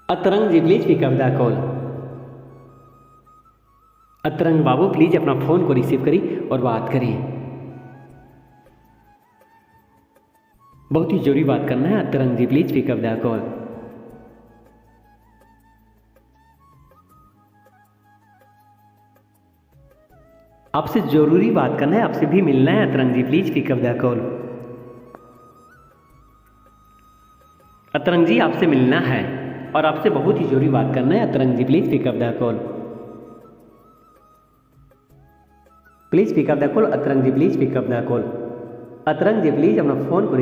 अतरंग ji please pick up the call. Atarang बाबू please अपना phone को रिसीव करिए और बात करिए, बहुत ही जरूरी बात करना है। Atarang ji please pick up the call. आपसे जरूरी बात करना है, आपसे भी मिलना है। Atarang ji please pick up the call. Atarang ji आपसे मिलना है और आपसे बहुत ही जरूरी बात करना है। Atarang ji please pick up the call. Please pick up the call. Atarang ji please pick up the call. Atarang ji please अपना फ़ोन को